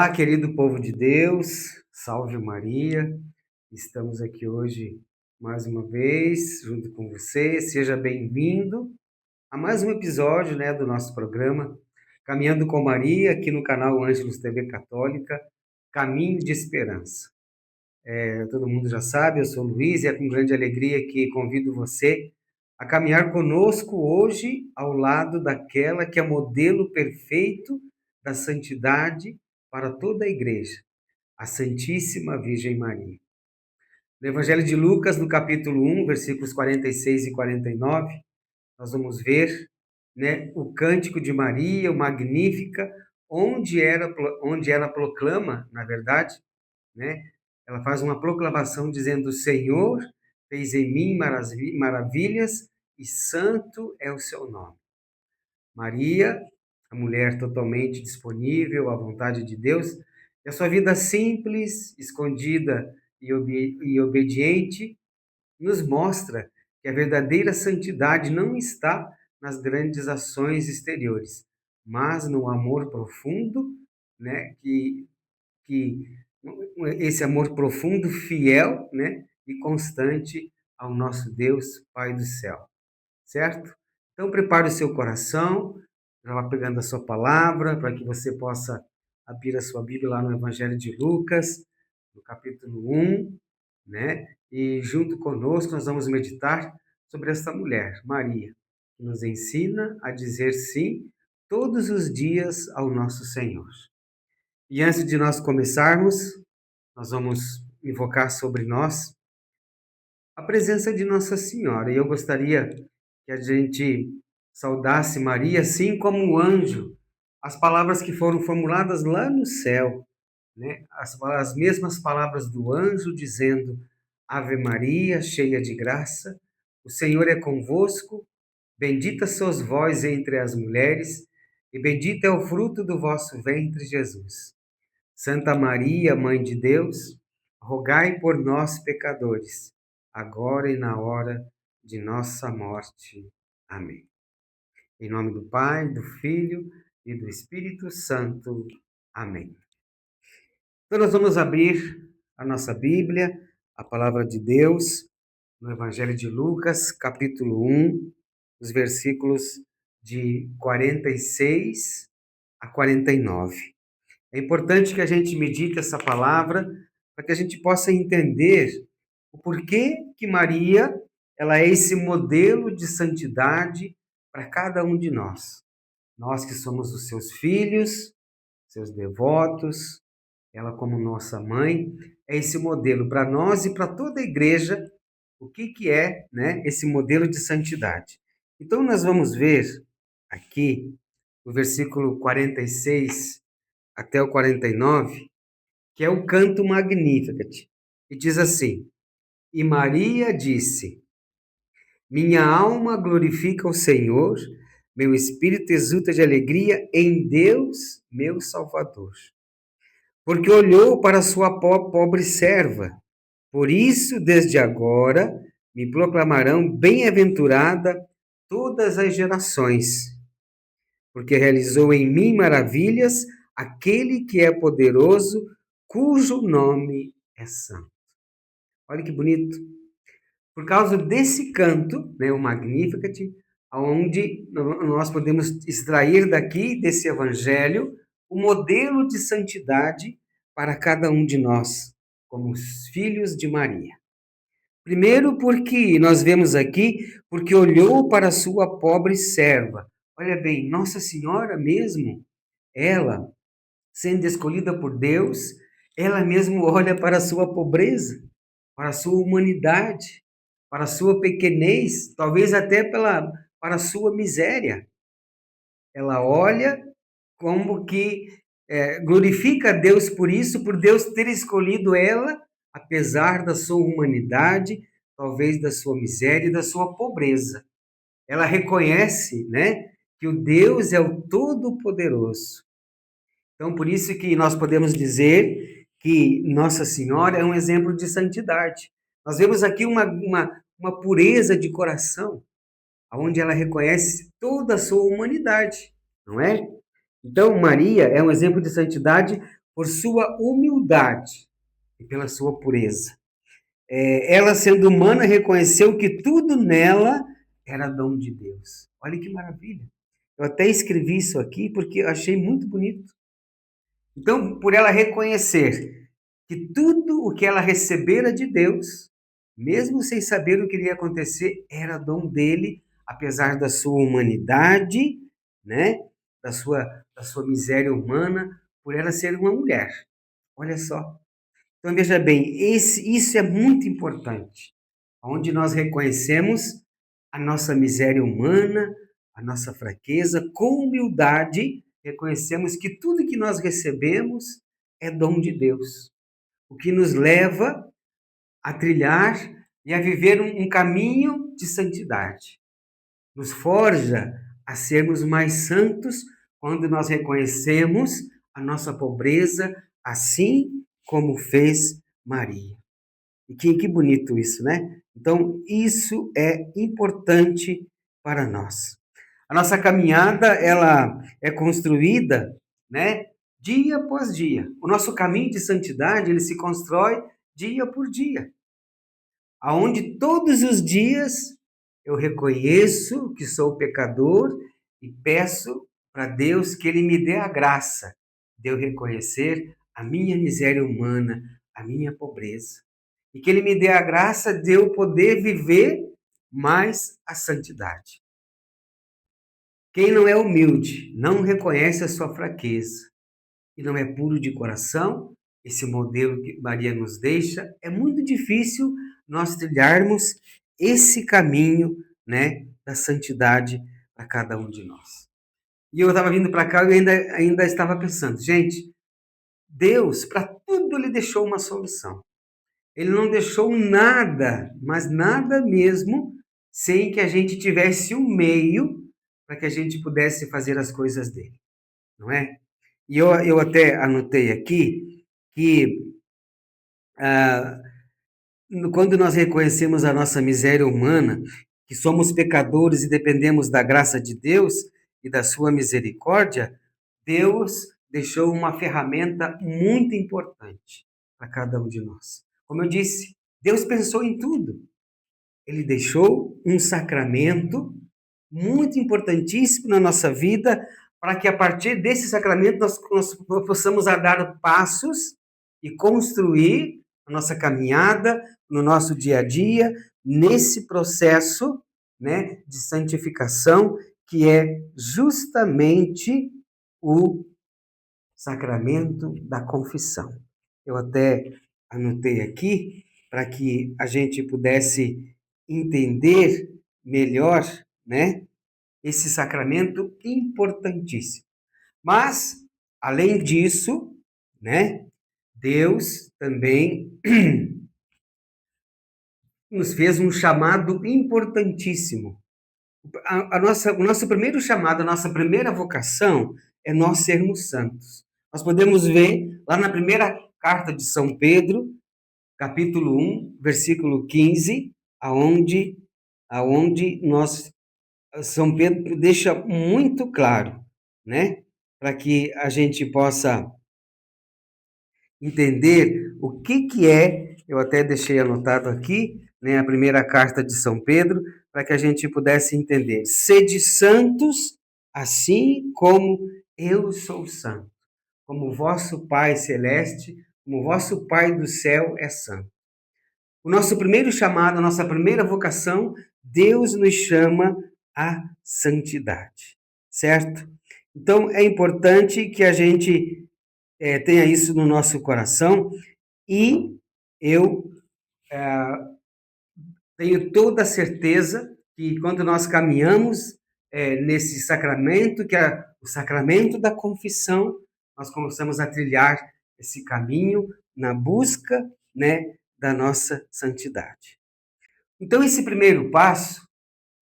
Olá, querido povo de Deus, salve Maria. Estamos aqui hoje mais uma vez junto com você. Seja bem-vindo a mais um episódio, do nosso programa Caminhando com Maria, aqui no canal Ângelos TV Católica, Caminho de Esperança. Todo mundo já sabe, eu sou o Luiz e é com grande alegria que convido você a caminhar conosco hoje ao lado daquela que é modelo perfeito da santidade para toda a igreja, a Santíssima Virgem Maria. No Evangelho de Lucas, no capítulo 1, versículos 46 e 49, nós vamos ver, o cântico de Maria, o Magnífica, onde ela proclama, na verdade, ela faz uma proclamação dizendo: o Senhor fez em mim maravilhas e santo é o seu nome. Maria, a mulher totalmente disponível à vontade de Deus, e a sua vida simples, escondida e obediente, nos mostra que a verdadeira santidade não está nas grandes ações exteriores, mas no amor profundo, que esse amor profundo, fiel, e constante ao nosso Deus, Pai do céu, certo? Então, prepare o seu coração, já vá pegando a sua palavra, para que você possa abrir a sua Bíblia lá no Evangelho de Lucas, no capítulo 1, E junto conosco nós vamos meditar sobre esta mulher, Maria, que nos ensina a dizer sim todos os dias ao nosso Senhor. E antes de nós começarmos, nós vamos invocar sobre nós a presença de Nossa Senhora. E eu gostaria que a gente saudasse Maria assim como o anjo, as palavras que foram formuladas lá no céu, as mesmas palavras do anjo dizendo: Ave Maria, cheia de graça, o Senhor é convosco, bendita sois vós entre as mulheres, e bendito é o fruto do vosso ventre, Jesus. Santa Maria, Mãe de Deus, rogai por nós, pecadores, agora e na hora de nossa morte. Amém. Em nome do Pai, do Filho e do Espírito Santo. Amém. Então, nós vamos abrir a nossa Bíblia, a Palavra de Deus, no Evangelho de Lucas, capítulo 1, os versículos de 46 a 49. É importante que a gente medite essa palavra para que a gente possa entender o porquê que Maria ela é esse modelo de santidade para cada um de nós. Nós que somos os seus filhos, seus devotos, ela como nossa mãe, é esse modelo para nós e para toda a igreja, o que é, esse modelo de santidade. Então nós vamos ver aqui o versículo 46 até o 49, que é o canto Magnificat, e diz assim: E Maria disse: Minha alma glorifica o Senhor, meu espírito exulta de alegria em Deus, meu Salvador, porque olhou para sua pobre serva. Por isso, desde agora, me proclamarão bem-aventurada todas as gerações, porque realizou em mim maravilhas aquele que é poderoso, cujo nome é santo. Olha que bonito. Por causa desse canto, o Magnificat, onde nós podemos extrair daqui, desse evangelho, o modelo de santidade para cada um de nós, como os filhos de Maria. Primeiro porque nós vemos aqui, porque olhou para sua pobre serva. Olha bem, Nossa Senhora mesmo, ela, sendo escolhida por Deus, ela mesmo olha para a sua pobreza, para a sua humanidade, para a sua pequenez, talvez até para a sua miséria. Ela olha como que glorifica a Deus por isso, por Deus ter escolhido ela, apesar da sua humanidade, talvez da sua miséria e da sua pobreza. Ela reconhece, que o Deus é o Todo-Poderoso. Então, por isso que nós podemos dizer que Nossa Senhora é um exemplo de santidade. Nós vemos aqui uma pureza de coração, onde ela reconhece toda a sua humanidade, não é? Então, Maria é um exemplo de santidade por sua humildade e pela sua pureza. Ela, sendo humana, reconheceu que tudo nela era dom de Deus. Olha que maravilha. Eu até escrevi isso aqui porque eu achei muito bonito. Então, por ela reconhecer que tudo o que ela recebera de Deus, mesmo sem saber o que iria acontecer, era dom dele, apesar da sua humanidade, né? Da sua miséria humana, por ela ser uma mulher. Olha só. Então, veja bem, isso é muito importante, onde nós reconhecemos a nossa miséria humana, a nossa fraqueza, com humildade, reconhecemos que tudo que nós recebemos é dom de Deus, o que nos leva a trilhar e a viver um caminho de santidade. Nos forja a sermos mais santos quando nós reconhecemos a nossa pobreza, assim como fez Maria. E que bonito isso, né? Então, isso é importante para nós. A nossa caminhada, ela é construída, né, dia após dia. O nosso caminho de santidade, ele se constrói dia por dia. Aonde todos os dias eu reconheço que sou pecador e peço para Deus que ele me dê a graça de eu reconhecer a minha miséria humana, a minha pobreza. E que ele me dê a graça de eu poder viver mais a santidade. Quem não é humilde não reconhece a sua fraqueza e não é puro de coração, esse modelo que Maria nos deixa, é muito difícil nós trilharmos esse caminho, né, da santidade para cada um de nós. E eu estava vindo para cá e ainda estava pensando, gente, Deus, para tudo, ele deixou uma solução. Ele não deixou nada, mas nada mesmo, sem que a gente tivesse um meio para que a gente pudesse fazer as coisas dele, não é? E eu até anotei aqui que quando nós reconhecemos a nossa miséria humana, que somos pecadores e dependemos da graça de Deus e da sua misericórdia, Deus deixou uma ferramenta muito importante para cada um de nós. Como eu disse, Deus pensou em tudo. Ele deixou um sacramento muito importantíssimo na nossa vida, para que a partir desse sacramento nós possamos dar passos e construir a nossa caminhada no nosso dia a dia, nesse processo, né, de santificação, que é justamente o sacramento da confissão. Eu até anotei aqui para que a gente pudesse entender melhor, né, esse sacramento importantíssimo. Mas, além disso, né, Deus também nos fez um chamado importantíssimo. O nosso primeiro chamado, a nossa primeira vocação é nós sermos santos. Nós podemos ver lá na primeira carta de São Pedro, capítulo 1, versículo 15, aonde São Pedro deixa muito claro, né? Para que a gente possa entender o que é, eu até deixei anotado aqui, né, a primeira carta de São Pedro, para que a gente pudesse entender. Sede santos, assim como eu sou santo, como vosso Pai celeste, como vosso Pai do céu é santo. O nosso primeiro chamado, a nossa primeira vocação, Deus nos chama à santidade, certo? Então, é importante que a gente tenha isso no nosso coração e eu tenho toda a certeza que quando nós caminhamos nesse sacramento, que é o sacramento da confissão, nós começamos a trilhar esse caminho na busca, né, da nossa santidade. Então, esse primeiro passo,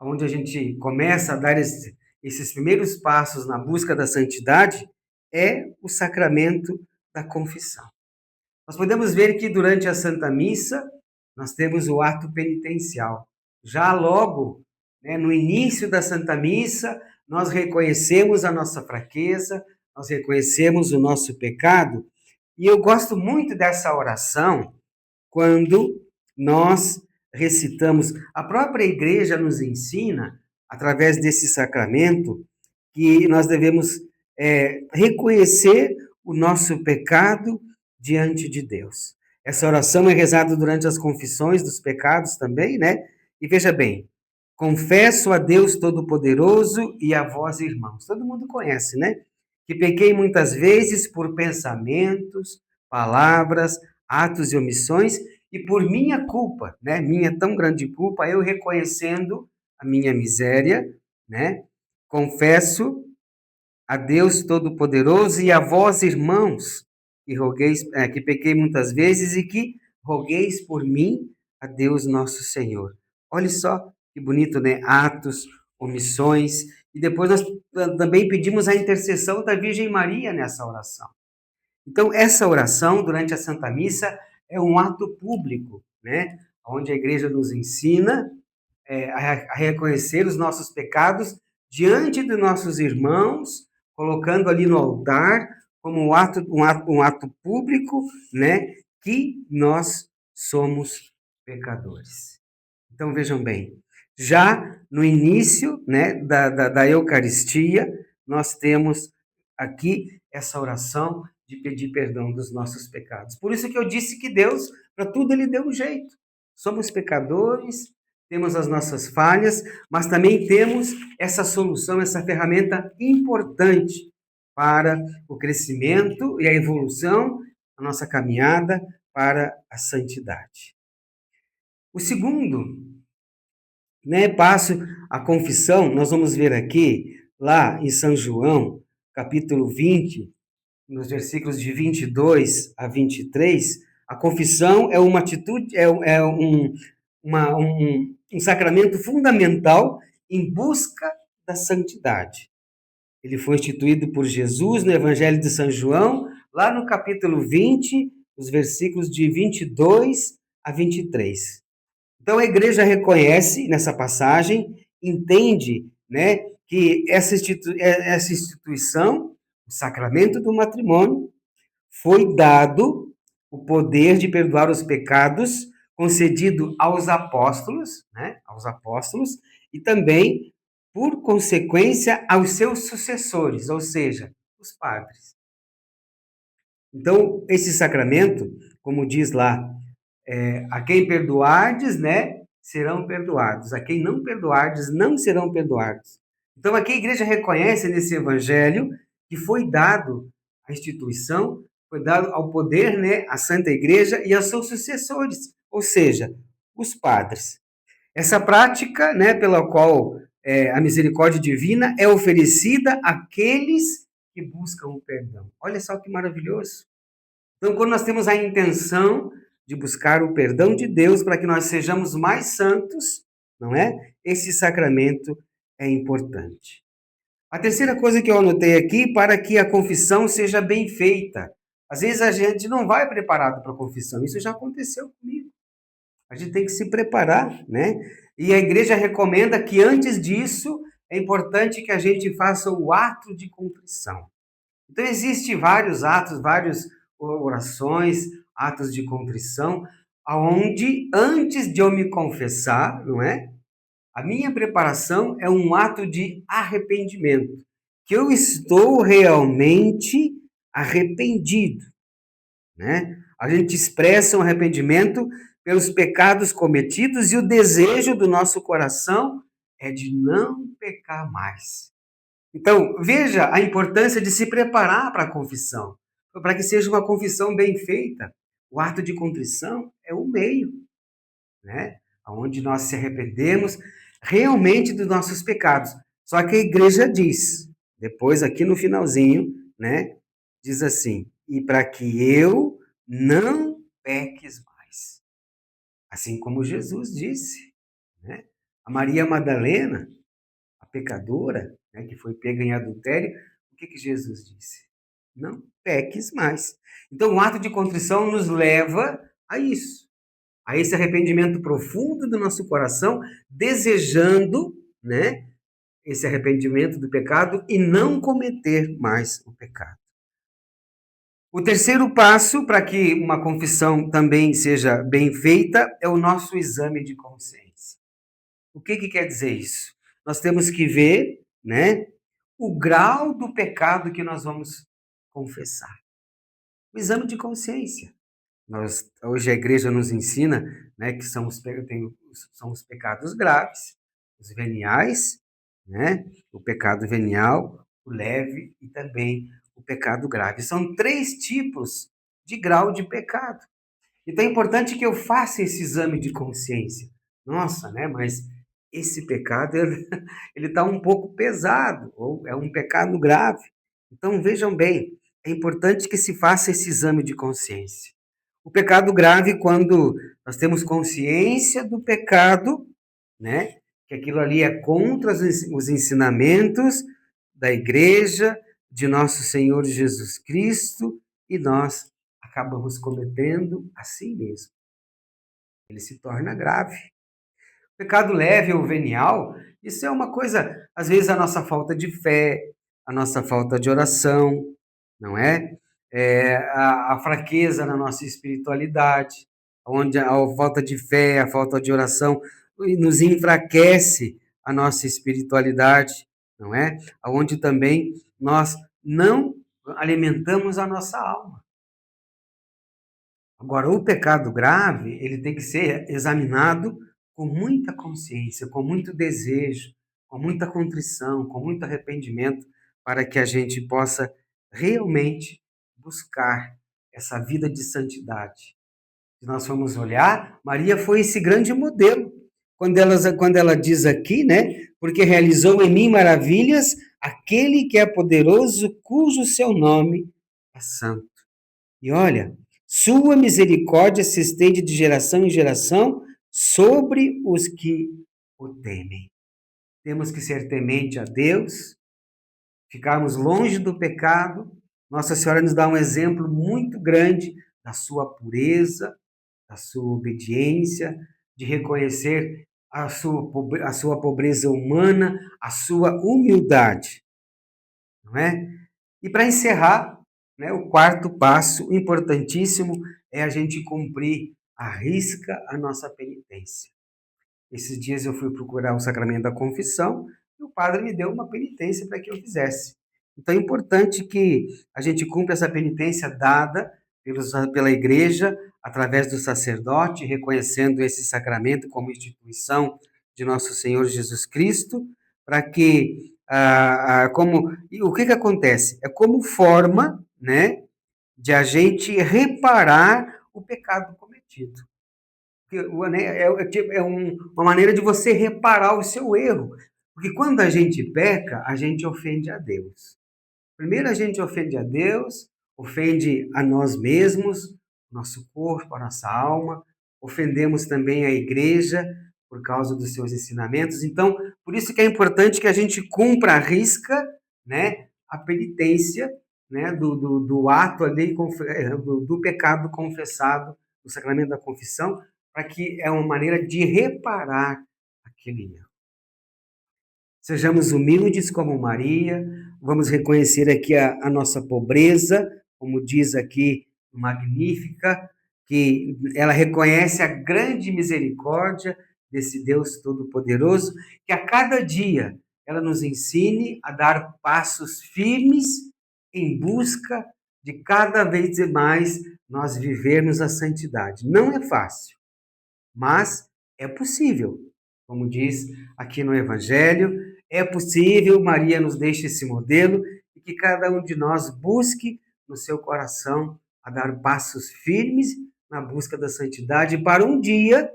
onde a gente começa a dar esses primeiros passos na busca da santidade, é o sacramento da confissão. Nós podemos ver que durante a Santa Missa, nós temos o ato penitencial. Já logo, né, no início da Santa Missa, nós reconhecemos a nossa fraqueza, nós reconhecemos o nosso pecado, E eu gosto muito dessa oração quando nós recitamos. A própria igreja nos ensina, através desse sacramento, que nós devemos reconhecer o nosso pecado diante de Deus. Essa oração é rezada durante as confissões dos pecados também, né? E veja bem, confesso a Deus Todo-Poderoso e a vós, irmãos. Todo mundo conhece, né? Que pequei muitas vezes por pensamentos, palavras, atos e omissões, e por minha culpa, né? Minha tão grande culpa, eu reconhecendo a minha miséria, né? Confesso a Deus Todo-Poderoso e a vós, irmãos, que rogueis, que pequei muitas vezes e que rogueis por mim a Deus nosso Senhor. Olha só que bonito, né? Atos, omissões, e depois nós também pedimos a intercessão da Virgem Maria nessa oração. Então, essa oração durante a Santa Missa é um ato público, né? Onde a igreja nos ensina a reconhecer os nossos pecados diante de nossos irmãos, colocando ali no altar como um ato público, né, que nós somos pecadores. Então vejam bem, já no início, né, da Eucaristia, nós temos aqui essa oração de pedir perdão dos nossos pecados. Por isso que eu disse que Deus, para tudo, ele deu um jeito. Somos pecadores, temos as nossas falhas, mas também temos essa solução, essa ferramenta importante para o crescimento e a evolução da nossa caminhada para a santidade. O segundo, né, passo, a confissão, nós vamos ver aqui, lá em São João, capítulo 20, nos versículos de 22 a 23, a confissão é uma atitude, um sacramento fundamental em busca da santidade. Ele foi instituído por Jesus no Evangelho de São João, lá no capítulo 20, os versículos de 22 a 23. Então a igreja reconhece nessa passagem, entende, né, que essa instituição, o sacramento do matrimônio, foi dado o poder de perdoar os pecados concedido aos apóstolos, né, e também, por consequência, aos seus sucessores, ou seja, os padres. Então, esse sacramento, como diz lá, a quem perdoardes, né, serão perdoados. A quem não perdoardes, não serão perdoados. Então, aqui a igreja reconhece nesse evangelho que foi dado à instituição, foi dado ao poder, né, à Santa Igreja e aos seus sucessores, ou seja, os padres. Essa prática, né, pela qual a misericórdia divina é oferecida àqueles que buscam o perdão. Olha só que maravilhoso. Então, quando nós temos a intenção de buscar o perdão de Deus para que nós sejamos mais santos, não é? Esse sacramento é importante. A terceira coisa que eu anotei aqui, para que a confissão seja bem feita. Às vezes a gente não vai preparado para a confissão, isso já aconteceu comigo. A gente tem que se preparar, né? E a igreja recomenda que antes disso é importante que a gente faça o ato de contrição. Então, existem vários atos, várias orações, atos de contrição, aonde antes de eu me confessar, não é? A minha preparação é um ato de arrependimento, que eu estou realmente arrependido, né? A gente expressa um arrependimento pelos pecados cometidos e o desejo do nosso coração é de não pecar mais. Então, veja a importância de se preparar para a confissão, para que seja uma confissão bem feita. O ato de contrição é o meio, né? Onde nós se arrependemos realmente dos nossos pecados. Só que a igreja diz, depois aqui no finalzinho, né? Diz assim, e para que eu não peques mais. Assim como Jesus disse, né? A Maria Madalena, a pecadora, né, que foi pega em adultério, o que Jesus disse? Não peques mais. Então, o ato de contrição nos leva a isso, a esse arrependimento profundo do nosso coração, desejando, né, esse arrependimento do pecado e não cometer mais o pecado. O terceiro passo para que uma confissão também seja bem feita é o nosso exame de consciência. O que que quer dizer isso? Nós temos que ver, né, o grau do pecado que nós vamos confessar. O exame de consciência. Hoje a igreja nos ensina, né, que são os pecados graves, os veniais, né, o pecado venial, o leve e também o pecado grave. São 3 tipos de grau de pecado. Então é importante que eu faça esse exame de consciência. Nossa, né, mas esse pecado ele está um pouco pesado, ou é um pecado grave. Então vejam bem, é importante que se faça esse exame de consciência. O pecado grave, quando nós temos consciência do pecado, né? Que aquilo ali é contra os ensinamentos da igreja, de nosso Senhor Jesus Cristo, e nós acabamos cometendo assim mesmo. Ele se torna grave. Pecado leve ou venial, isso é uma coisa, às vezes, a nossa falta de fé, a nossa falta de oração, não é? A fraqueza na nossa espiritualidade, onde a falta de fé, a falta de oração nos enfraquece a nossa espiritualidade, não é? Onde também nós não alimentamos a nossa alma. Agora, o pecado grave, ele tem que ser examinado com muita consciência, com muito desejo, com muita contrição, com muito arrependimento, para que a gente possa realmente buscar essa vida de santidade. Se nós formos olhar, Maria foi esse grande modelo. Quando ela diz aqui, né? Porque realizou em mim maravilhas aquele que é poderoso, cujo seu nome é santo. E olha, sua misericórdia se estende de geração em geração sobre os que o temem. Temos que ser temente a Deus, ficarmos longe do pecado. Nossa Senhora nos dá um exemplo muito grande da sua pureza, da sua obediência, de reconhecer a sua pobreza humana, a sua humildade, não é? E para encerrar, né, o quarto passo importantíssimo é a gente cumprir à risca a nossa penitência. Esses dias eu fui procurar o sacramento da confissão e o padre me deu uma penitência para que eu fizesse. Então é importante que a gente cumpra essa penitência dada pela igreja, através do sacerdote, reconhecendo esse sacramento como instituição de nosso Senhor Jesus Cristo, para que, e o que que acontece? É como forma, né, de a gente reparar o pecado cometido. Uma maneira de você reparar o seu erro. Porque quando a gente peca, a gente ofende a Deus. Primeiro a gente ofende a Deus, ofende a nós mesmos, nosso corpo, a nossa alma, ofendemos também a igreja por causa dos seus ensinamentos. Então, por isso que é importante que a gente cumpra à risca, né, a penitência, né, do ato ali, do pecado confessado, do sacramento da confissão, para que é uma maneira de reparar aquele erro. Sejamos humildes como Maria, vamos reconhecer aqui a nossa pobreza, como diz aqui Magnífica, que ela reconhece a grande misericórdia desse Deus Todo-Poderoso, que a cada dia ela nos ensine a dar passos firmes em busca de cada vez mais nós vivermos a santidade. Não é fácil, mas é possível. Como diz aqui no Evangelho, é possível, Maria nos deixa esse modelo e que cada um de nós busque no seu coração a dar passos firmes na busca da santidade para um dia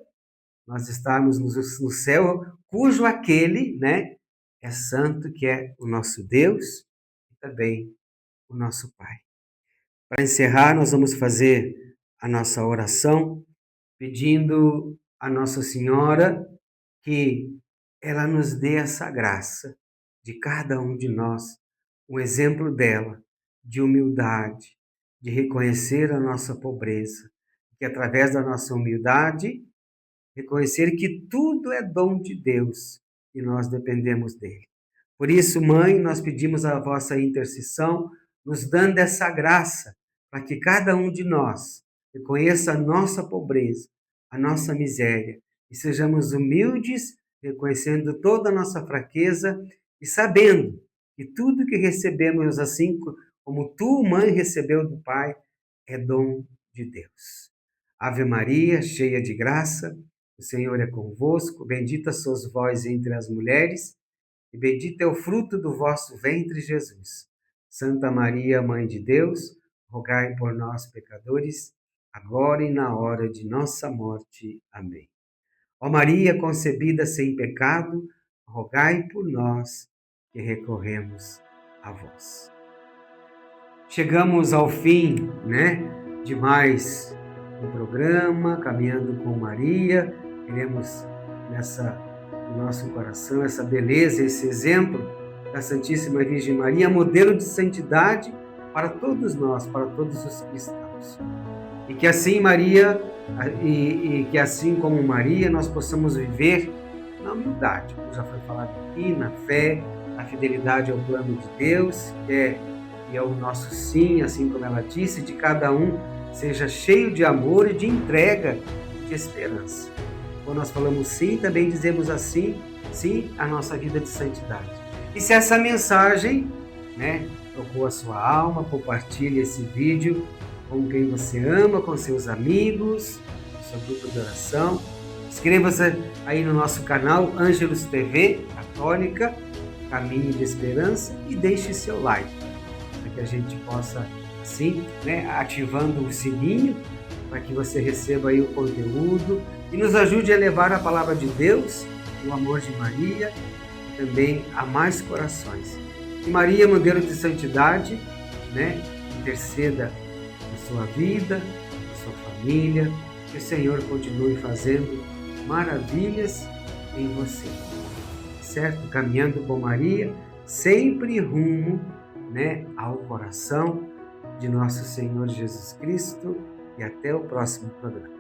nós estarmos no céu, cujo aquele, né, é santo, que é o nosso Deus e também o nosso Pai. Para encerrar, nós vamos fazer a nossa oração pedindo a Nossa Senhora que ela nos dê essa graça de cada um de nós, o exemplo dela, de humildade, de reconhecer a nossa pobreza, que através da nossa humildade, reconhecer que tudo é dom de Deus e nós dependemos dele. Por isso, Mãe, nós pedimos a vossa intercessão, nos dando essa graça para que cada um de nós reconheça a nossa pobreza, a nossa miséria, e sejamos humildes, reconhecendo toda a nossa fraqueza e sabendo que tudo que recebemos, assim como tu, mãe, recebeu do Pai, é dom de Deus. Ave Maria, cheia de graça, o Senhor é convosco, bendita sois vós entre as mulheres, e bendito é o fruto do vosso ventre, Jesus. Santa Maria, Mãe de Deus, rogai por nós, pecadores, agora e na hora de nossa morte. Amém. Ó Maria concebida sem pecado, rogai por nós que recorremos a vós. Chegamos ao fim, de mais um programa, Caminhando com Maria. Queremos no nosso coração essa beleza, esse exemplo da Santíssima Virgem Maria, modelo de santidade para todos nós, para todos os cristãos. E que assim Maria, e que assim como Maria, nós possamos viver na humildade, como já foi falado aqui, na fé, na fidelidade ao plano de Deus, e é o nosso sim, assim como ela disse, de cada um seja cheio de amor e de entrega e de esperança. Quando nós falamos sim, também dizemos assim, sim, à nossa vida de santidade. E se essa mensagem, tocou a sua alma, compartilhe esse vídeo com quem você ama, com seus amigos, no seu grupo de oração. Inscreva-se aí no nosso canal Ângelos TV Católica, Caminho de Esperança, e deixe seu like, para que a gente possa, assim, ativando o sininho, para que você receba aí o conteúdo e nos ajude a levar a palavra de Deus, o amor de Maria, e também a mais corações. E Maria, modelo de santidade, interceda na sua vida, na sua família, que o Senhor continue fazendo maravilhas em você, certo? Caminhando com Maria, sempre rumo, ao coração de nosso Senhor Jesus Cristo, e até o próximo programa.